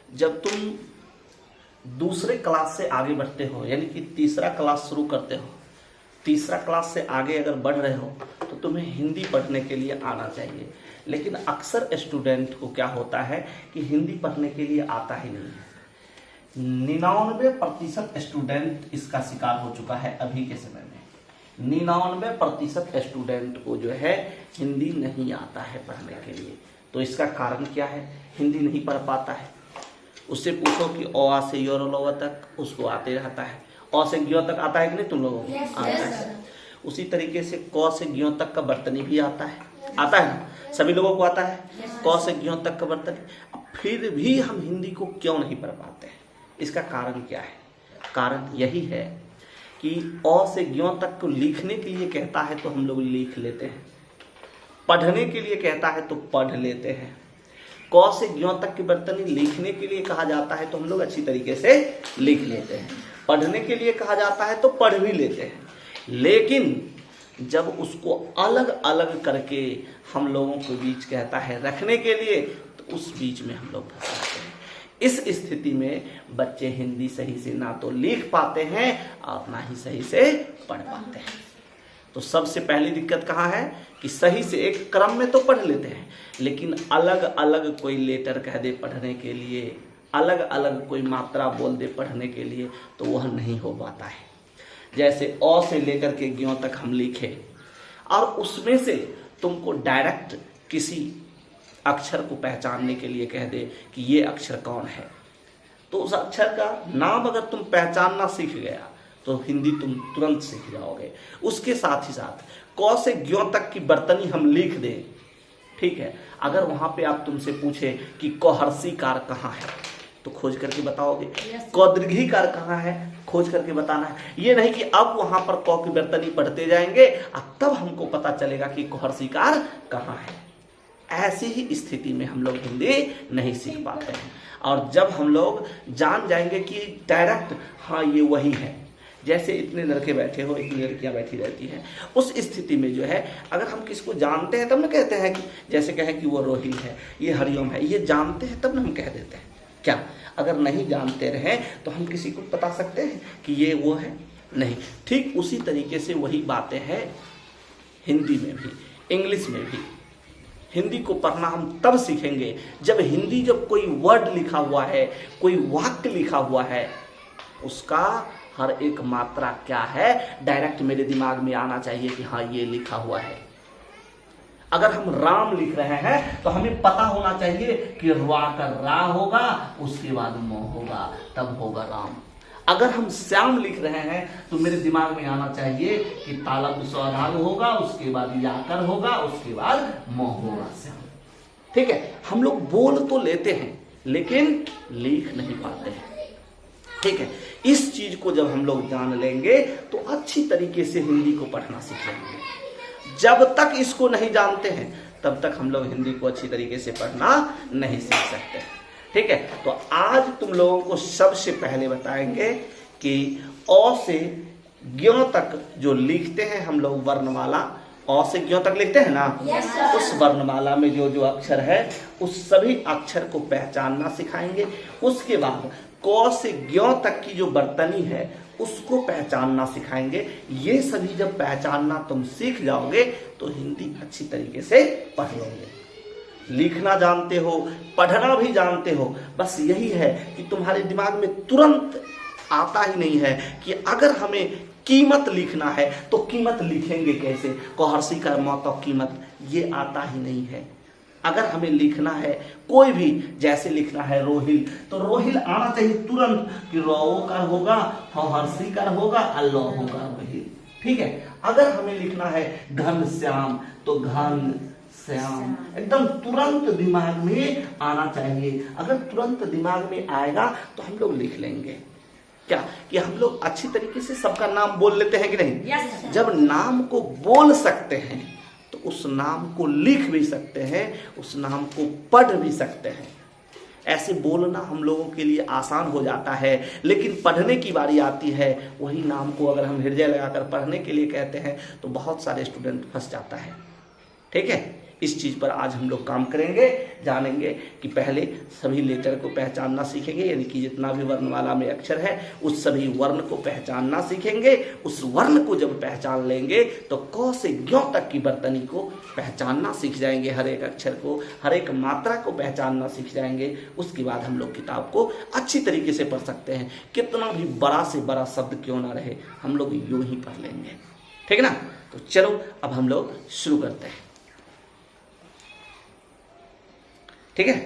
जब तुम दूसरे क्लास से आगे बढ़ते हो, यानी कि तीसरा क्लास शुरू करते हो, तीसरा क्लास से आगे अगर बढ़ रहे हो तो तुम्हें हिंदी पढ़ने के लिए आना चाहिए। लेकिन अक्सर स्टूडेंट को क्या होता है कि हिंदी पढ़ने के लिए आता ही नहीं है। 99% स्टूडेंट इसका शिकार हो चुका है अभी के समय में। 99% स्टूडेंट को जो है हिंदी नहीं आता है पढ़ने के लिए। तो इसका कारण क्या है? हिंदी नहीं पढ़ पाता है। उससे पूछो कि अ आ से य ल तक उसको आते रहता है। अ से ज्ञ तक आता है कि नहीं तुम लोगों को? आता है। उसी तरीके से क से ज्ञ तक का बर्तनी भी आता है ना? सभी लोगों को आता है। क से ज्ञ तक का बर्तनी। फिर भी हम हिंदी को क्यों नहीं पढ़ पाते हैं? इसका कारण क्या है? कारण यही है कि अ से ज्ञ तक को लिखने के लिए कहता है तो हम लोग लिख लेते हैं, पढ़ने के लिए कहता है तो पढ़ लेते हैं। क से ज्ञ तक की बर्तनी लिखने के लिए कहा जाता है तो हम लोग अच्छी तरीके से लिख लेते हैं, पढ़ने के लिए कहा जाता है तो पढ़ भी लेते हैं। लेकिन जब उसको अलग अलग करके हम लोगों के बीच कहता है रखने के लिए, तो उस बीच में हम लोग फंस जाते हैं। इस स्थिति में बच्चे हिंदी सही से ना तो लिख पाते हैं और ना ही सही से पढ़ पाते हैं। तो सबसे पहली दिक्कत कहाँ है कि सही से एक क्रम में तो पढ़ लेते हैं, लेकिन अलग अलग कोई लेटर कह दे पढ़ने के लिए, अलग अलग कोई मात्रा बोल दे पढ़ने के लिए, तो वह नहीं हो पाता है। जैसे अ से लेकर के ज्ञ तक हम लिखे और उसमें से तुमको डायरेक्ट किसी अक्षर को पहचानने के लिए कह दे कि ये अक्षर कौन है, तो उस अक्षर का नाम अगर तुम पहचानना सीख गया तो हिंदी तुम तुरंत सीख जाओगे। उसके साथ ही साथ क से ज्ञ तक की बर्तनी हम लिख दें, ठीक है। अगर वहां पे आप तुमसे पूछे कि क हर्षीकार कहाँ है तो खोज करके बताओगे। क दीर्घीकार कहाँ है खोज करके बताना है। ये नहीं कि अब वहां पर क की बर्तनी पढ़ते जाएंगे और तब हमको पता चलेगा कि क हर्षीकार कहाँ है। ऐसी ही स्थिति में हम लोग हिंदी नहीं सीख पाते हैं। और जब हम लोग जान जाएंगे कि डायरेक्ट हाँ ये वही है, जैसे इतने लड़के बैठे हो, इतनी लड़कियां बैठी रहती हैं, उस स्थिति में जो है अगर हम किसको जानते हैं तब ना कहते हैं कि जैसे कहें कि वो रोहिल है, ये हरिओम है, ये जानते हैं तब ना हम कह देते हैं। क्या अगर नहीं जानते रहे तो हम किसी को बता सकते हैं कि ये वो है? नहीं। ठीक उसी तरीके से वही बातें हैं हिंदी में भी, इंग्लिश में भी। हिंदी को पढ़ना हम तब सीखेंगे जब कोई वर्ड लिखा हुआ है, कोई वाक्य लिखा हुआ है, उसका हर एक मात्रा क्या है डायरेक्ट मेरे दिमाग में आना चाहिए कि हाँ ये लिखा हुआ है। अगर हम राम लिख रहे हैं तो हमें पता होना चाहिए कि रा का रा होगा, उसके बाद म होगा, तब होगा राम। अगर हम श्याम लिख रहे हैं तो मेरे दिमाग में आना चाहिए कि तालब स्वधातु होगा, उसके बाद याकर होगा, उसके बाद म होगा श्याम। ठीक है, हम लोग बोल तो लेते हैं लेकिन लिख नहीं पाते हैं। ठीक है, इस चीज को जब हम लोग जान लेंगे तो अच्छी तरीके से हिंदी को पढ़ना सीख लेंगे। जब तक इसको नहीं जानते हैं तब तक हम लोग हिंदी को अच्छी तरीके से पढ़ना नहीं सीख सकते। ठीक है, तो आज तुम लोगों को सबसे पहले बताएंगे कि अ से ज्ञ तक जो लिखते हैं हम लोग वर्णमाला, अ से ज्ञ तक लिखते हैं ना, उस वर्णमाला में जो जो अक्षर है उस सभी अक्षर को पहचानना सिखाएंगे। उसके बाद क से ज्ञ तक की जो बर्तनी है उसको पहचानना सिखाएंगे। ये सभी जब पहचानना तुम सीख जाओगे तो हिंदी अच्छी तरीके से पढ़ लोगे। लिखना जानते हो, पढ़ना भी जानते हो, बस यही है कि तुम्हारे दिमाग में तुरंत आता ही नहीं है कि अगर हमें कीमत लिखना है तो कीमत लिखेंगे कैसे, कहर्षी का मतलब कीमत, ये आता ही नहीं है। अगर हमें लिखना है कोई भी, जैसे लिखना है रोहिल, तो रोहिल आना चाहिए तुरंत कि रो का होगा, हर्षी का होगा, अल्लाह होगा रोहिल। ठीक है, अगर हमें लिखना है घन श्याम तो घन श्याम, एकदम तुरंत दिमाग में आना चाहिए। अगर तुरंत दिमाग में आएगा तो हम लोग लिख लेंगे। क्या कि हम लोग अच्छी तरीके से सबका नाम बोल लेते हैं कि नहीं? yes, जब नाम को बोल सकते हैं तो उस नाम को लिख भी सकते हैं, उस नाम को पढ़ भी सकते हैं। ऐसे बोलना हम लोगों के लिए आसान हो जाता है, लेकिन पढ़ने की बारी आती है, वही नाम को अगर हम हृदय लगाकर पढ़ने के लिए कहते हैं तो बहुत सारे स्टूडेंट फंस जाता है। ठीक है, इस चीज़ पर आज हम लोग काम करेंगे, जानेंगे कि पहले सभी लेटर को पहचानना सीखेंगे, यानी कि जितना भी वर्णमाला में अक्षर है उस सभी वर्ण को पहचानना सीखेंगे। उस वर्ण को जब पहचान लेंगे तो क से ज्ञ तक की वर्तनी को पहचानना सीख जाएंगे, हर एक अक्षर को, हर एक मात्रा को पहचानना सीख जाएंगे। उसके बाद हम लोग किताब को अच्छी तरीके से पढ़ सकते हैं। कितना भी बड़ा से बड़ा शब्द क्यों ना रहे, हम लोग यूं ही पढ़ लेंगे, ठीक है ना। तो चलो अब हम लोग शुरू करते हैं, ठीक है।